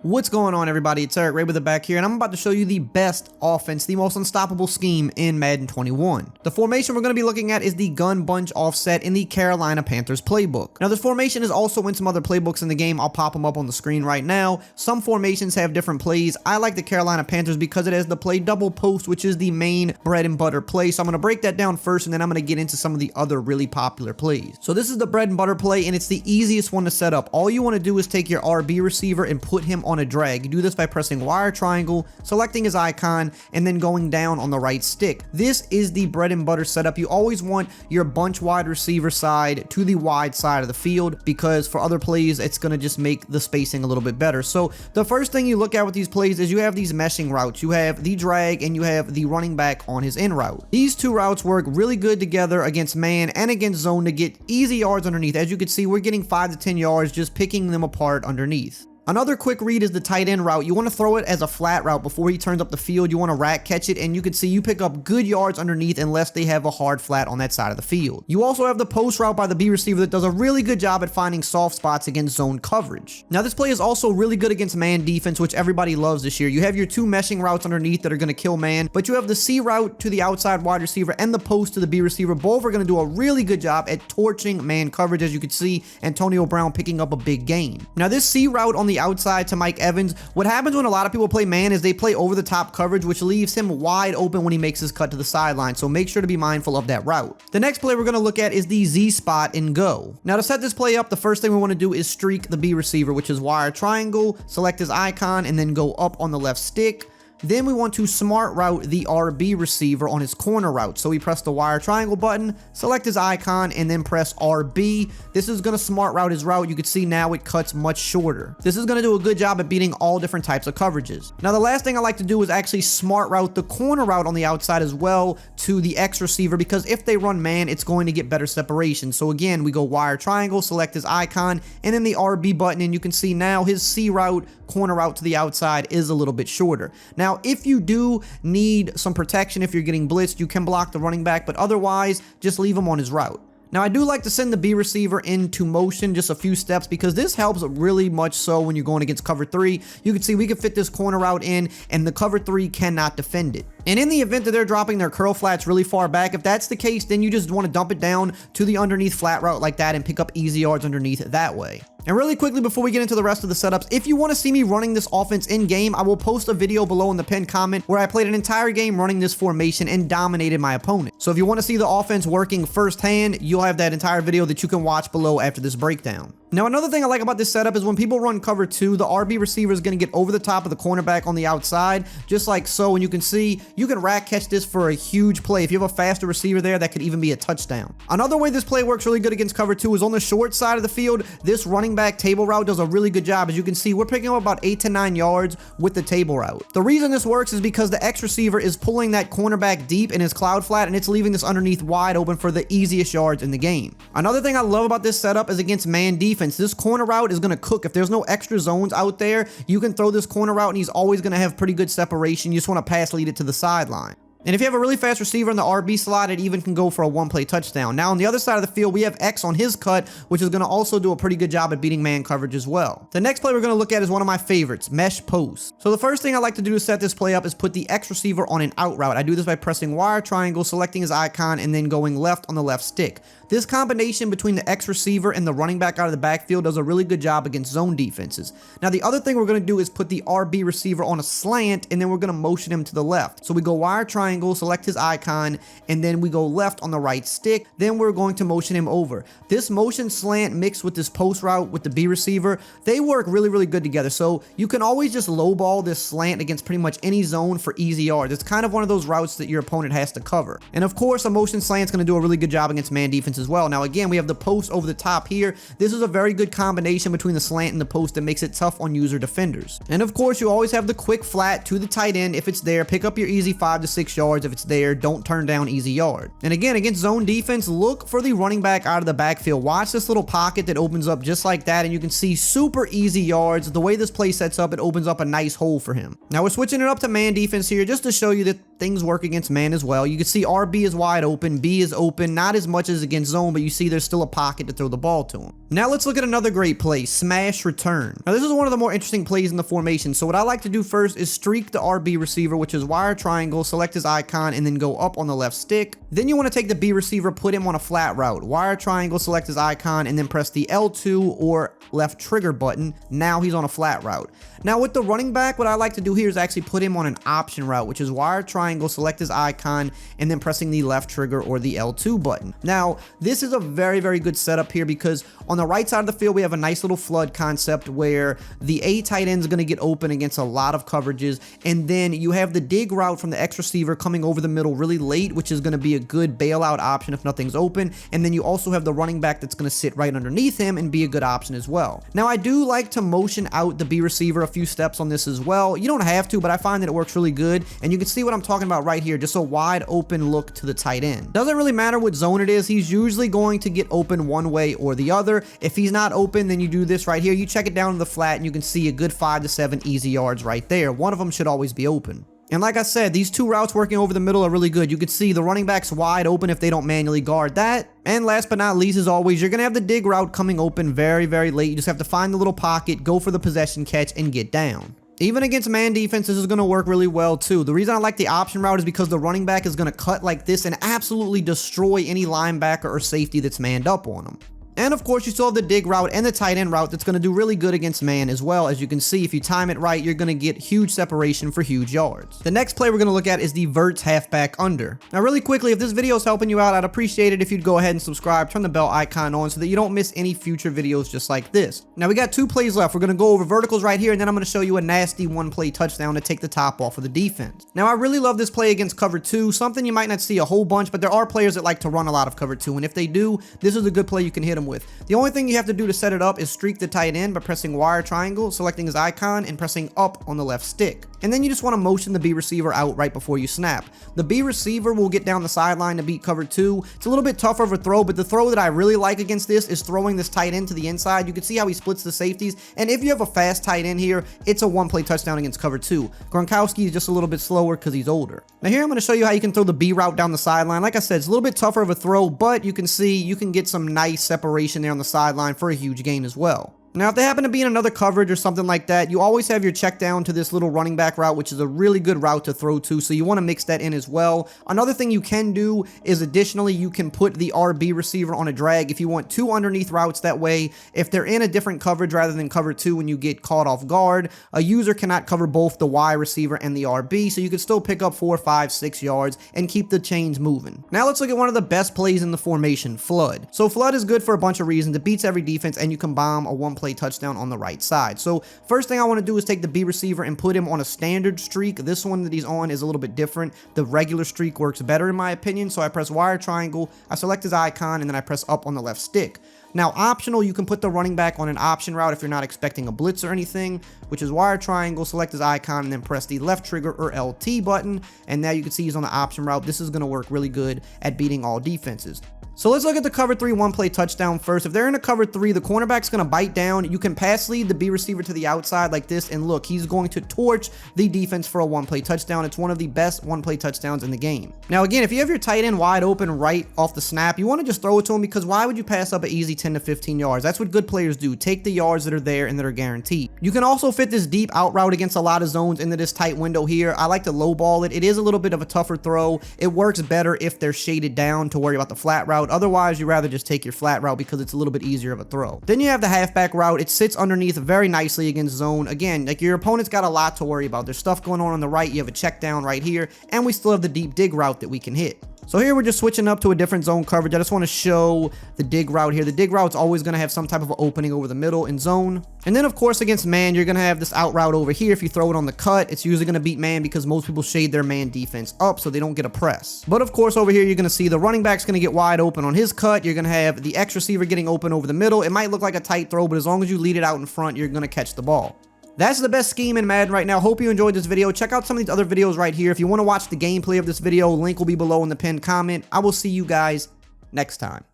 What's going on, everybody? It's EricRayweather back here, and I'm about to show you the best offense, the most unstoppable scheme in Madden 21. The formation we're going to be looking at is the gun bunch offset in the Carolina Panthers playbook. Now, this formation is also in some other playbooks in the game. I'll pop them up on the screen right now. Some formations have different plays. I like the Carolina Panthers because it has the play double post, which is the main bread and butter play. So I'm going to break that down first, and then I'm going to get into some of the other really popular plays. So this is the bread and butter play, and it's the easiest one to set up. All you want to do is take your RB receiver and put him on a drag. You do this by pressing wire triangle, selecting his icon, and then going down on the right stick. This is the bread and butter setup. You always want your bunch wide receiver side to the wide side of the field, because for other plays, it's going to just make the spacing a little bit better. So the first thing you look at with these plays is you have these meshing routes. You have the drag and you have the running back on his in route. These two routes work really good together against man and against zone to get easy yards underneath. As you can see, we're getting 5 to 10 yards just picking them apart underneath. Another quick read is the tight end route. You want to throw it as a flat route before he turns up the field. You want to rack catch it, and you can see you pick up good yards underneath unless they have a hard flat on that side of the field. You also have the post route by the B receiver that does a really good job at finding soft spots against zone coverage. Now, this play is also really good against man defense, which everybody loves this year. You have your two meshing routes underneath that are going to kill man, but you have the C route to the outside wide receiver and the post to the B receiver. Both are going to do a really good job at torching man coverage. As you can see, Antonio Brown picking up a big gain. Now, this C route on the outside to Mike Evans, what happens when a lot of people play man is they play over the top coverage, which leaves him wide open when he makes his cut to the sideline. So make sure to be mindful of that route. The next play we're going to look at is the Z spot in go. Now, to set this play up, the first thing we want to do is streak the B receiver, which is wire triangle, select his icon, and then go up on the left stick. Then we want to smart route the RB receiver on his corner route. So we press the wire triangle button, select his icon, and then press RB. This is going to smart route his route. You can see now it cuts much shorter. This is going to do a good job at beating all different types of coverages. Now, the last thing I like to do is actually smart route the corner route on the outside as well to the X receiver, because if they run man, it's going to get better separation. So again, we go wire triangle, select his icon, and then the RB button, and you can see now his C route, corner route to the outside is a little bit shorter. Now, if you do need some protection, if you're getting blitzed, you can block the running back, but otherwise, just leave him on his route. Now, I do like to send the B receiver into motion just a few steps, because this helps really much so when you're going against cover 3. You can see we can fit this corner route in, and the cover 3 cannot defend it. And in the event that they're dropping their curl flats really far back, if that's the case, then you just want to dump it down to the underneath flat route like that and pick up easy yards underneath that way. And really quickly, before we get into the rest of the setups, if you want to see me running this offense in game, I will post a video below in the pinned comment where I played an entire game running this formation and dominated my opponent. So if you want to see the offense working firsthand, you'll have that entire video that you can watch below after this breakdown. Now, another thing I like about this setup is when people run cover 2, the RB receiver is going to get over the top of the cornerback on the outside, just like so. And you can see you can rack catch this for a huge play. If you have a faster receiver there, that could even be a touchdown. Another way this play works really good against cover 2 is on the short side of the field. This running back table route does a really good job. As you can see, we're picking up about 8 to 9 yards with the table route. The reason this works is because the X receiver is pulling that cornerback deep in his cloud flat, and it's leaving this underneath wide open for the easiest yards in the game. Another thing I love about this setup is against man defense. This corner route is going to cook. If there's no extra zones out there, you can throw this corner route and he's always going to have pretty good separation. You just want to pass lead it to the sideline. And if you have a really fast receiver in the RB slot, it even can go for a one-play touchdown. Now, on the other side of the field, we have X on his cut, which is going to also do a pretty good job at beating man coverage as well. The next play we're going to look at is one of my favorites, mesh post. So the first thing I like to do to set this play up is put the X receiver on an out route. I do this by pressing wire triangle, selecting his icon, and then going left on the left stick. This combination between the X receiver and the running back out of the backfield does a really good job against zone defenses. Now, the other thing we're going to do is put the RB receiver on a slant, and then we're going to motion him to the left. So we go wire triangle, select his icon, and then we go left on the right stick. Then we're going to motion him over. This motion slant mixed with this post route with the B receiver, they work really, really good together. So you can always just lowball this slant against pretty much any zone for easy yards. It's kind of one of those routes that your opponent has to cover. And of course, a motion slant is going to do a really good job against man defense as well. Now, again, we have the post over the top here. This is a very good combination between the slant and the post that makes it tough on user defenders. And of course, you always have the quick flat to the tight end. If it's there, pick up your easy 5 to 6 yards. If it's there, don't turn down easy yard. And again, against zone defense, look for the running back out of the backfield. Watch this little pocket that opens up just like that, and you can see super easy yards. The way this play sets up, it opens up a nice hole for him. Now, we're switching it up to man defense here just to show you that things work against man as well. You can see RB is wide open, B is open, not as much as against zone, but you see there's still a pocket to throw the ball to him. Now let's look at another great play, smash return. Now this is one of the more interesting plays in the formation. So what I like to do first is streak the RB receiver, which is wire triangle, select his icon, and then go up on the left stick. Then you want to take the B receiver, put him on a flat route, wire triangle, select his icon, and then press the L2 or left trigger button. Now he's on a flat route. Now with the running back, what I like to do here is actually put him on an option route, which is wire triangle, select his icon, and then pressing the left trigger or the L2 button. Now, this is a very, very good setup here because on the right side of the field, we have a nice little flood concept where the A tight end is going to get open against a lot of coverages, and then you have the dig route from the X receiver coming over the middle really late, which is going to be a good bailout option if nothing's open, and then you also have the running back that's going to sit right underneath him and be a good option as well. Now, I do like to motion out the B receiver a few steps on this as well. You don't have to, but I find that it works really good, and you can see what I'm talking about right here, just a wide open look to the tight end. Doesn't really matter what zone it is, he's usually going to get open one way or the other. If he's not open, then you do this right here. You check it down to the flat, and you can see a good 5 to 7 easy yards right there. One of them should always be open. And like I said, these two routes working over the middle are really good. You can see the running back's wide open if they don't manually guard that. And last but not least, as always, you're going to have the dig route coming open very, very late. You just have to find the little pocket, go for the possession catch, and get down. Even against man defense, this is going to work really well too. The reason I like the option route is because the running back is going to cut like this and absolutely destroy any linebacker or safety that's manned up on him. And of course, you still have the dig route and the tight end route that's going to do really good against man as well. As you can see, if you time it right, you're going to get huge separation for huge yards. The next play we're going to look at is the verts halfback under. Now, really quickly, if this video is helping you out, I'd appreciate it if you'd go ahead and subscribe, turn the bell icon on so that you don't miss any future videos just like this. Now, we got 2 plays left. We're going to go over verticals right here, and then I'm going to show you a nasty 1-play touchdown to take the top off of the defense. Now, I really love this play against cover 2, something you might not see a whole bunch, but there are players that like to run a lot of cover 2, and if they do, this is a good play you can hit them with. The only thing you have to do to set it up is streak the tight end by pressing wire triangle, selecting his icon, and pressing up on the left stick. And then you just want to motion the B receiver out right before you snap. The B receiver will get down the sideline to beat cover 2. It's a little bit tougher of a throw, but the throw that I really like against this is throwing this tight end to the inside. You can see how he splits the safeties, and if you have a fast tight end here, it's a 1-play touchdown against cover 2. Gronkowski is just a little bit slower because he's older. Now here I'm going to show you how you can throw the B route down the sideline. Like I said, it's a little bit tougher of a throw, but you can see you can get some nice separation there on the sideline for a huge gain as well. Now, if they happen to be in another coverage or something like that, you always have your check down to this little running back route, which is a really good route to throw to, so you want to mix that in as well. Another thing you can do is additionally, you can put the RB receiver on a drag if you want 2 underneath routes. That way, if they're in a different coverage rather than cover 2 when you get caught off guard, a user cannot cover both the Y receiver and the RB, so you can still pick up 4, 5, 6 yards and keep the chains moving. Now, let's look at one of the best plays in the formation, flood. So, flood is good for a bunch of reasons. It beats every defense, and you can bomb a 1-play touchdown on the right side. So first thing I want to do is take the B receiver and put him on a standard streak. This one that he's on is a little bit different. The regular streak works better in my opinion. So I press wire triangle, I select his icon, and then I press up on the left stick. Now, optional, you can put the running back on an option route if you're not expecting a blitz or anything, which is wire triangle, select his icon, and then press the left trigger or LT button. And now you can see he's on the option route. This is going to work really good at beating all defenses. So let's look at the cover 3 1-play touchdown first. If they're in a cover 3, the cornerback's going to bite down. You can pass lead the B receiver to the outside like this, and look, he's going to torch the defense for a 1-play touchdown. It's one of the best 1-play touchdowns in the game. Now again, if you have your tight end wide open right off the snap, you want to just throw it to him, because why would you pass up an easy 10 to 15 yards? That's what good players do. Take the yards that are there and that are guaranteed. You can also fit this deep out route against a lot of zones into this tight window here. I like to lowball it. It is a little bit of a tougher throw. It works better if they're shaded down to worry about the flat route. Otherwise, you rather just take your flat route because it's a little bit easier of a throw. Then you have the halfback route. It sits underneath very nicely against zone. Again, like your opponent's got a lot to worry about. There's stuff going on the right. You have a check down right here, and we still have the deep dig route that we can hit. So here we're just switching up to a different zone coverage. I just want to show the dig route here. The dig route's always going to have some type of opening over the middle in zone. And then of course against man, you're going to have this out route over here. If you throw it on the cut, it's usually going to beat man because most people shade their man defense up so they don't get a press. But of course over here, you're going to see the running back's going to get wide open on his cut. You're going to have the X receiver getting open over the middle. It might look like a tight throw, but as long as you lead it out in front, you're going to catch the ball. That's the best scheme in Madden right now. Hope you enjoyed this video. Check out some of these other videos right here. If you want to watch the gameplay of this video, link will be below in the pinned comment. I will see you guys next time.